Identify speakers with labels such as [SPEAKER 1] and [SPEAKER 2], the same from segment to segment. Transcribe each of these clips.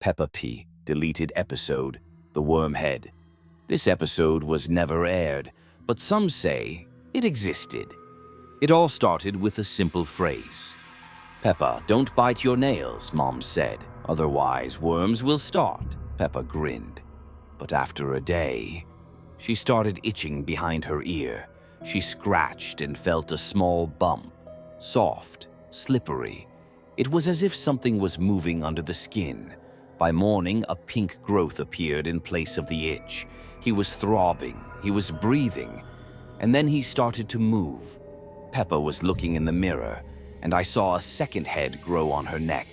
[SPEAKER 1] Peppa P. Deleted episode, The Wormhead. This episode was never aired, but some say it existed. It all started with a simple phrase. "Peppa, don't bite your nails," Mom said. "Otherwise, worms will start." Peppa grinned. But after a day, she started itching behind her ear. She scratched and felt a small bump. Soft, slippery. It was as if something was moving under the skin. By morning, a pink growth appeared in place of the itch. He was throbbing, he was breathing, and then he started to move. Peppa was looking in the mirror, and I saw a second head grow on her neck.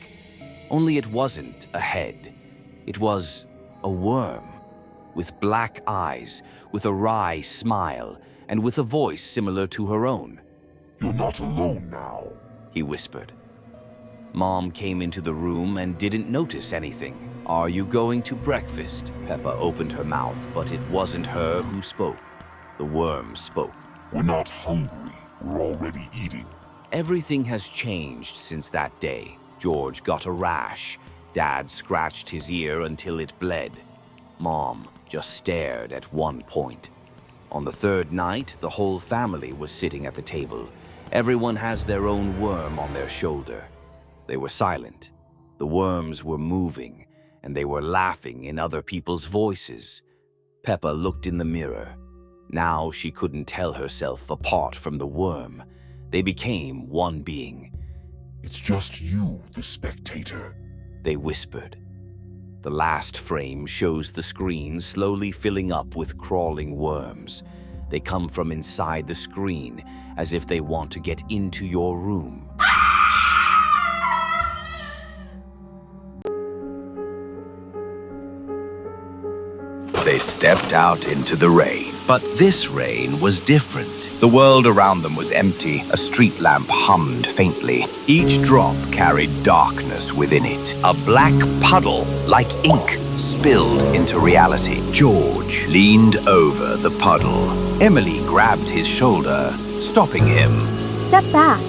[SPEAKER 1] Only it wasn't a head. It was a worm, with black eyes, with a wry smile, and with a voice similar to her own.
[SPEAKER 2] "You're not alone now,"
[SPEAKER 1] he whispered. Mom came into the room and didn't notice anything. "Are you going to breakfast?" Peppa opened her mouth, but it wasn't her who spoke. The worm spoke.
[SPEAKER 2] "We're not hungry. We're already eating."
[SPEAKER 1] Everything has changed since that day. George got a rash. Dad scratched his ear until it bled. Mom just stared at one point. On the third night, the whole family was sitting at the table. Everyone has their own worm on their shoulder. They were silent. The worms were moving, and they were laughing in other people's voices. Peppa looked in the mirror. Now she couldn't tell herself apart from the worm. They became one being.
[SPEAKER 2] "It's just you, the spectator,"
[SPEAKER 1] they whispered. The last frame shows the screen slowly filling up with crawling worms. They come from inside the screen, as if they want to get into your room. They stepped out into the rain. But this rain was different. The world around them was empty. A street lamp hummed faintly. Each drop carried darkness within it. A black puddle, like ink, spilled into reality. George leaned over the puddle. Emily grabbed his shoulder, stopping him.
[SPEAKER 3] "Step back."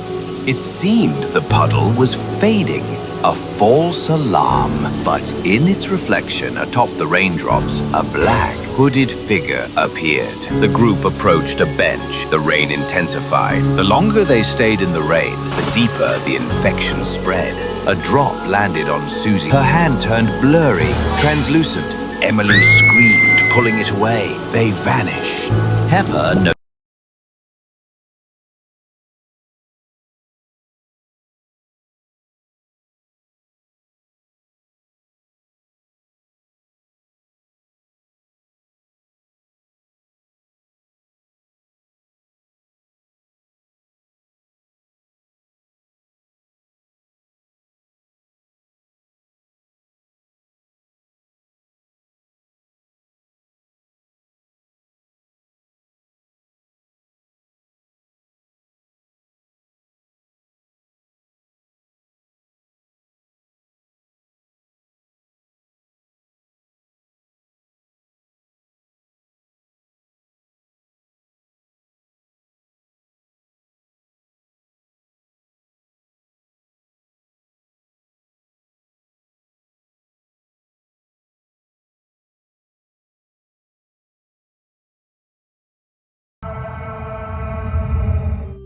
[SPEAKER 1] It seemed the puddle was fading. A false alarm, but in its reflection atop the raindrops, a black, hooded figure appeared. The group approached a bench. The rain intensified. The longer they stayed in the rain, the deeper the infection spread. A drop landed on Susie. Her hand turned blurry, translucent. Emily screamed, pulling it away. They vanished. Peppa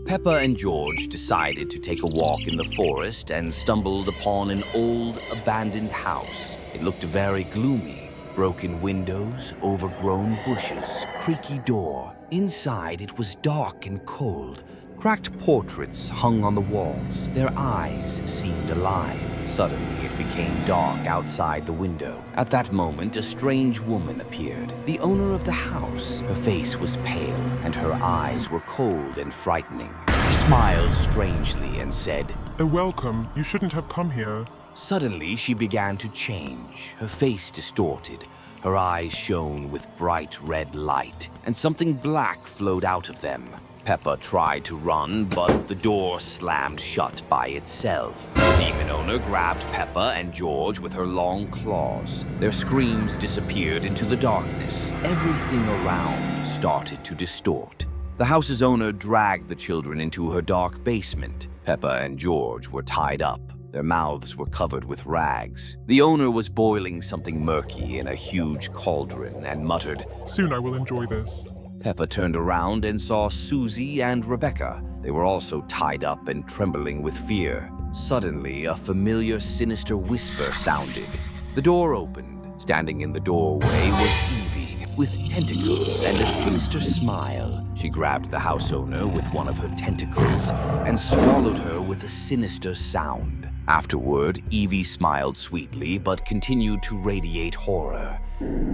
[SPEAKER 1] Peppa and George decided to take a walk in the forest and stumbled upon an old, abandoned house. It looked very gloomy. Broken windows, overgrown bushes, creaky door. Inside, it was dark and cold. Cracked portraits hung on the walls. Their eyes seemed alive. Suddenly, it became dark outside the window. At that moment, a strange woman appeared. The owner of the house. Her face was pale, and her eyes were cold and frightening. She smiled strangely and said,
[SPEAKER 4] Welcome. You shouldn't have come here."
[SPEAKER 1] Suddenly, she began to change. Her face distorted. Her eyes shone with bright red light, and something black flowed out of them. Peppa tried to run, but the door slammed shut by itself. The demon owner grabbed Peppa and George with her long claws. Their screams disappeared into the darkness. Everything around started to distort. The house's owner dragged the children into her dark basement. Peppa and George were tied up. Their mouths were covered with rags. The owner was boiling something murky in a huge cauldron and muttered,
[SPEAKER 4] Soon I will enjoy this.
[SPEAKER 1] Peppa turned around and saw Susie and Rebecca. They were also tied up and trembling with fear. Suddenly, a familiar, sinister whisper sounded. The door opened. Standing in the doorway was Evie, with tentacles and a sinister smile. She grabbed the house owner with one of her tentacles and swallowed her with a sinister sound. Afterward, Evie smiled sweetly but continued to radiate horror.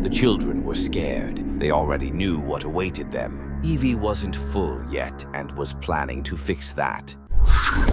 [SPEAKER 1] The children were scared. They already knew what awaited them. Evie wasn't full yet and was planning to fix that.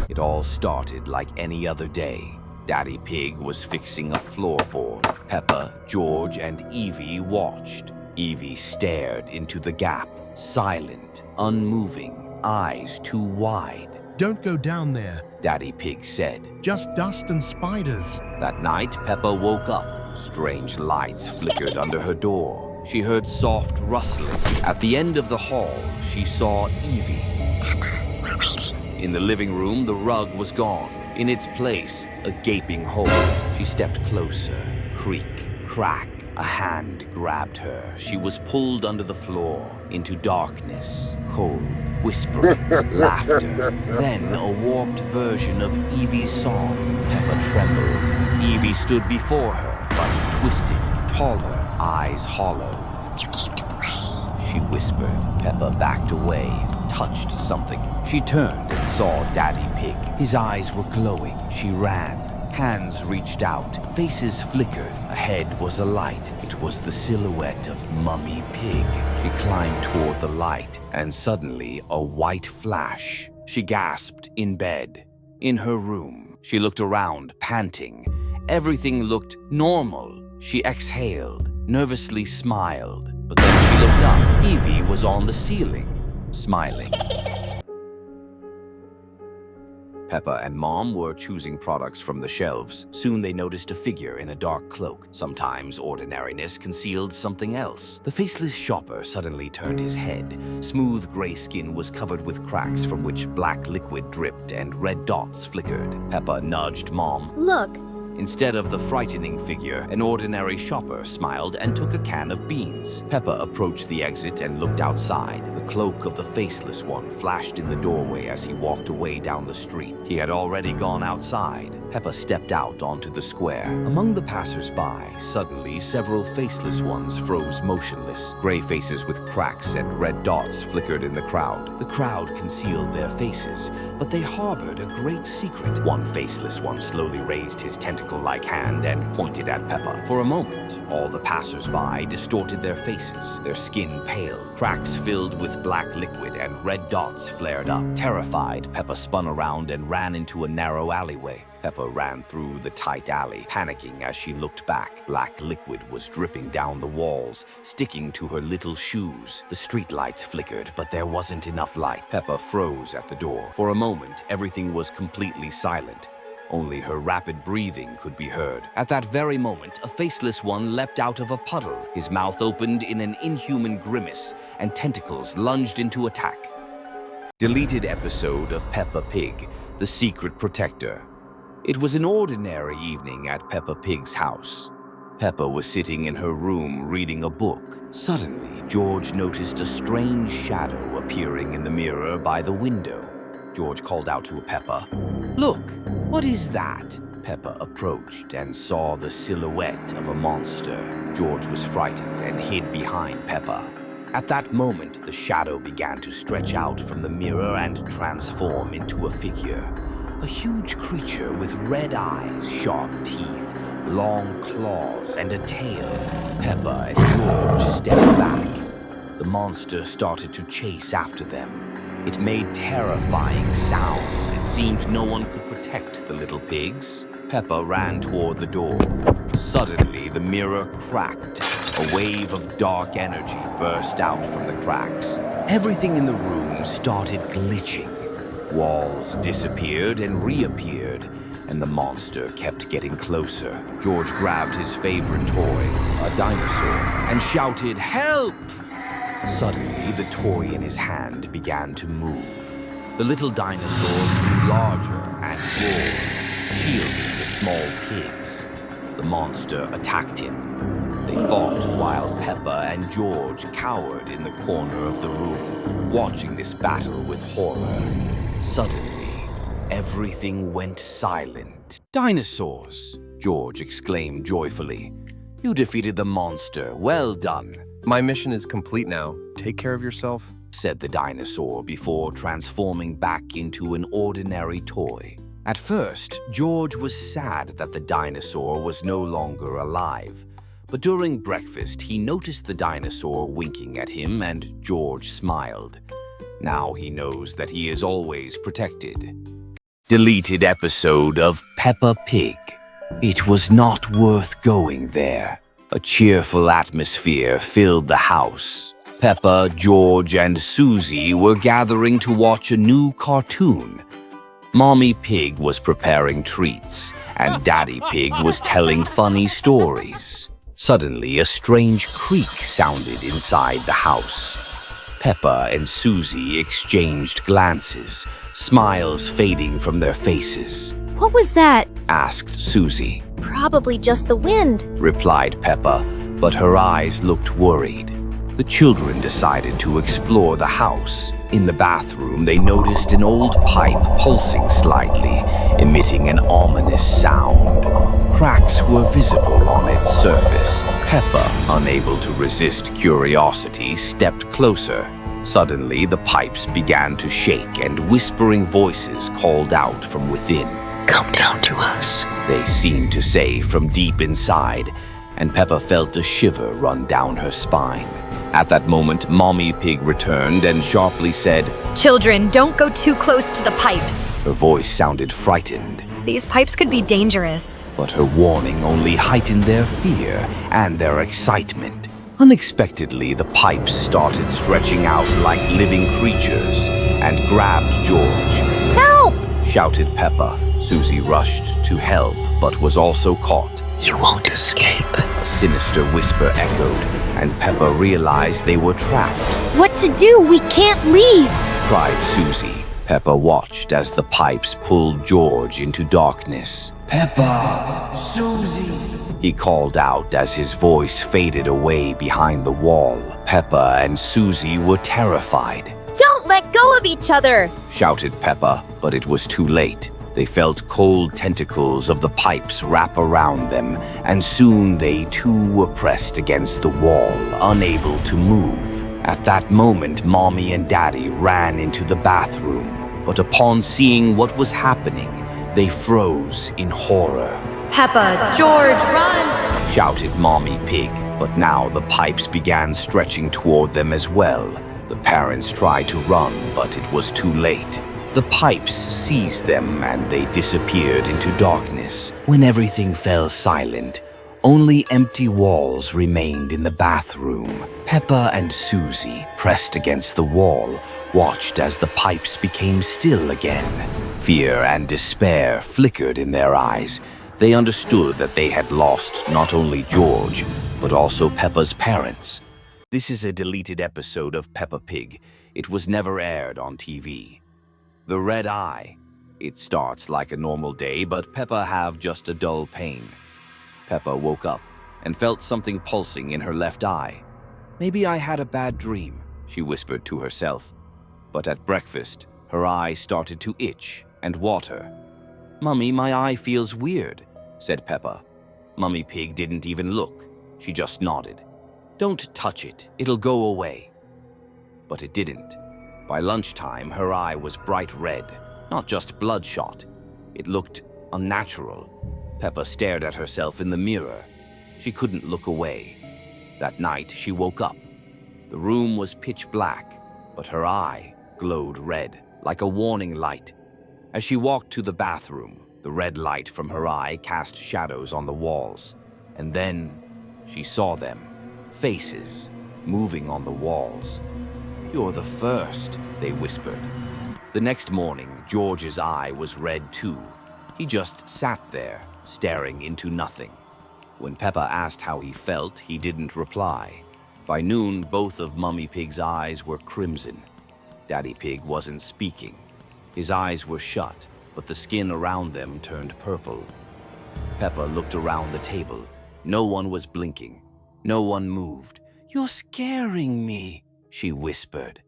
[SPEAKER 1] It all started like any other day. Daddy Pig was fixing a floorboard. Peppa, George, and Evie watched. Evie stared into the gap, silent, unmoving, eyes too wide.
[SPEAKER 3] Don't go down there.
[SPEAKER 1] Daddy Pig said.
[SPEAKER 3] Just dust and spiders.
[SPEAKER 1] That night, Peppa woke up. Strange lights flickered under her door. She heard soft rustling. At the end of the hall, she saw Evie.
[SPEAKER 5] Peppa, we're waiting.
[SPEAKER 1] In the living room, the rug was gone. In its place, a gaping hole. She stepped closer. Creak, crack. A hand grabbed her. She was pulled under the floor, into darkness, cold, whispering, laughter. Then a warped version of Evie's song. Peppa trembled. Evie stood before her, body twisted, taller, eyes hollow.
[SPEAKER 5] You came to play.
[SPEAKER 1] She whispered. Peppa backed away, touched something. She turned and saw Daddy Pig. His eyes were glowing. She ran. Hands reached out. Faces flickered. Ahead was a light. It was the silhouette of Mummy Pig. She climbed toward the light, and suddenly a white flash. She gasped in bed. In her room, she looked around, panting. Everything looked normal. She exhaled, nervously smiled. But then she looked up. Evie was on the ceiling, smiling. Peppa and Mom were choosing products from the shelves. Soon they noticed a figure in a dark cloak. Sometimes ordinariness concealed something else. The faceless shopper suddenly turned his head. Smooth gray skin was covered with cracks from which black liquid dripped and red dots flickered. Peppa nudged Mom.
[SPEAKER 5] Look.
[SPEAKER 1] Instead of the frightening figure, an ordinary shopper smiled and took a can of beans. Peppa approached the exit and looked outside. The cloak of the faceless one flashed in the doorway as he walked away down the street. He had already gone outside. Peppa stepped out onto the square. Among the passers-by, suddenly several faceless ones froze motionless. Gray faces with cracks and red dots flickered in the crowd. The crowd concealed their faces, but they harbored a great secret. One faceless one slowly raised his tentacle-like hand and pointed at Peppa. For a moment, all the passers-by distorted their faces, their skin pale. Cracks filled with black liquid and red dots flared up. Terrified, Peppa spun around and ran into a narrow alleyway. Peppa ran through the tight alley, panicking as she looked back. Black liquid was dripping down the walls, sticking to her little shoes. The streetlights flickered, but there wasn't enough light. Peppa froze at the door. For a moment, everything was completely silent. Only her rapid breathing could be heard. At that very moment, a faceless one leapt out of a puddle. His mouth opened in an inhuman grimace, and tentacles lunged into attack. Deleted episode of Peppa Pig, The Secret Protector. It was an ordinary evening at Peppa Pig's house. Peppa was sitting in her room reading a book. Suddenly, George noticed a strange shadow appearing in the mirror by the window. George called out to Peppa, "Look, what is that?" Peppa approached and saw the silhouette of a monster. George was frightened and hid behind Peppa. At that moment, the shadow began to stretch out from the mirror and transform into a figure. A huge creature with red eyes, sharp teeth, long claws, and a tail. Peppa and George stepped back. The monster started to chase after them. It made terrifying sounds. It seemed no one could protect the little pigs. Peppa ran toward the door. Suddenly, the mirror cracked. A wave of dark energy burst out from the cracks. Everything in the room started glitching. Walls disappeared and reappeared, and the monster kept getting closer. George grabbed his favorite toy, a dinosaur, and shouted, "Help!" Suddenly, the toy in his hand began to move. The little dinosaur grew larger and roared. shielding the small pigs. The monster attacked him. They fought while Peppa and George cowered in the corner of the room, watching this battle with horror. Suddenly, everything went silent. "Dinosaurs!" George exclaimed joyfully. "You defeated the monster. Well done,"
[SPEAKER 6] My mission is complete now. Take care of yourself.
[SPEAKER 1] said the dinosaur before transforming back into an ordinary toy. At first, George was sad that the dinosaur was no longer alive. But during breakfast, he noticed the dinosaur winking at him, and George smiled. Now he knows that he is always protected. Deleted episode of Peppa Pig. It was not worth going there. A cheerful atmosphere filled the house. Peppa, George, and Susie were gathering to watch a new cartoon. Mommy Pig was preparing treats, and Daddy Pig was telling funny stories. Suddenly, a strange creak sounded inside the house. Peppa and Susie exchanged glances, smiles fading from their faces.
[SPEAKER 7] What was that?
[SPEAKER 1] Asked Susie.
[SPEAKER 7] Probably just the wind.
[SPEAKER 1] Replied Peppa, but her eyes looked worried. The children decided to explore the house. In the bathroom, they noticed an old pipe pulsing slightly, emitting an ominous sound. Cracks were visible on its surface. Peppa, unable to resist curiosity, stepped closer. Suddenly, the pipes began to shake and whispering voices called out from within.
[SPEAKER 5] Come down to us.
[SPEAKER 1] They seemed to say from deep inside, and Peppa felt a shiver run down her spine. At that moment, Mommy Pig returned and sharply said,
[SPEAKER 7] Children, don't go too close to the pipes.
[SPEAKER 1] Her voice sounded frightened,
[SPEAKER 7] These pipes could be dangerous.
[SPEAKER 1] but her warning only heightened their fear and their excitement. Unexpectedly, the pipes started stretching out like living creatures and grabbed George.
[SPEAKER 7] Help!
[SPEAKER 1] Shouted Peppa. Susie rushed to help, but was also caught.
[SPEAKER 5] You won't escape.
[SPEAKER 1] A sinister whisper echoed, and Peppa realized they were trapped.
[SPEAKER 7] What to do? We can't leave.
[SPEAKER 1] Cried Susie. Peppa watched as the pipes pulled George into darkness. "Peppa! Susie!" he called out as his voice faded away behind the wall. Peppa and Susie were terrified.
[SPEAKER 7] Don't let go of each other.
[SPEAKER 1] Shouted Peppa, but it was too late. They felt cold tentacles of the pipes wrap around them, and soon they too were pressed against the wall, unable to move. At that moment, Mommy and Daddy ran into the bathroom, but upon seeing what was happening, they froze in horror.
[SPEAKER 7] Peppa, George, run!
[SPEAKER 1] Shouted Mommy Pig, but now the pipes began stretching toward them as well. The parents tried to run, but it was too late. The pipes seized them and they disappeared into darkness. When everything fell silent, only empty walls remained in the bathroom. Peppa and Susie, pressed against the wall, watched as the pipes became still again. Fear and despair flickered in their eyes. They understood that they had lost not only George, but also Peppa's parents. This is a deleted episode of Peppa Pig. It was never aired on TV. The red eye. It starts like a normal day, but Peppa have just a dull pain. Peppa woke up and felt something pulsing in her left eye. "Maybe I had a bad dream," she whispered to herself. But at breakfast, her eye started to itch and water. "Mummy, my eye feels weird," said Peppa. Mummy Pig didn't even look. She just nodded. "Don't touch it, it'll go away." But it didn't. By lunchtime, her eye was bright red, not just bloodshot. It looked unnatural. Peppa stared at herself in the mirror. She couldn't look away. That night, she woke up. The room was pitch black, but her eye glowed red, like a warning light. As she walked to the bathroom, the red light from her eye cast shadows on the walls. And then she saw them, faces, moving on the walls. "You're the first," they whispered. The next morning, George's eye was red too. He just sat there, staring into nothing. When Peppa asked how he felt, he didn't reply. By noon, both of Mummy Pig's eyes were crimson. Daddy Pig wasn't speaking. His eyes were shut, but the skin around them turned purple. Peppa looked around the table. No one was blinking. No one moved. "You're scaring me," she whispered.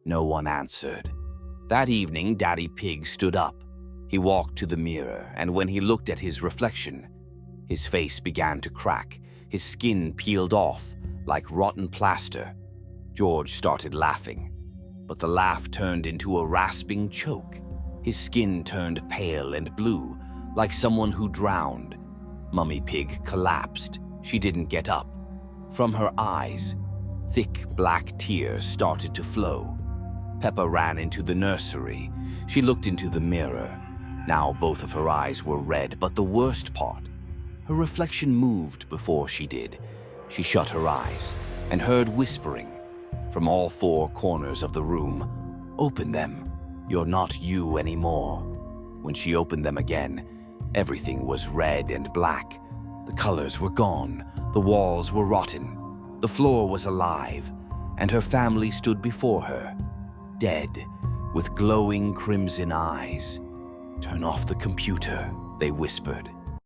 [SPEAKER 1] No one answered. That evening, Daddy Pig stood up. He walked to the mirror, and when he looked at his reflection, his face began to crack. His skin peeled off like rotten plaster. George started laughing, but the laugh turned into a rasping choke. His skin turned pale and blue, like someone who drowned. Mummy Pig collapsed. She didn't get up. From her eyes, thick black tears started to flow. Peppa ran into the nursery. She looked into the mirror. Now both of her eyes were red, but the worst part, her reflection moved before she did. She shut her eyes and heard whispering from all four corners of the room. "Open them. You're not you anymore." When she opened them again, everything was red and black. The colors were gone. The walls were rotten. The floor was alive, and her family stood before her, dead, with glowing crimson eyes. "Turn off the computer," they whispered.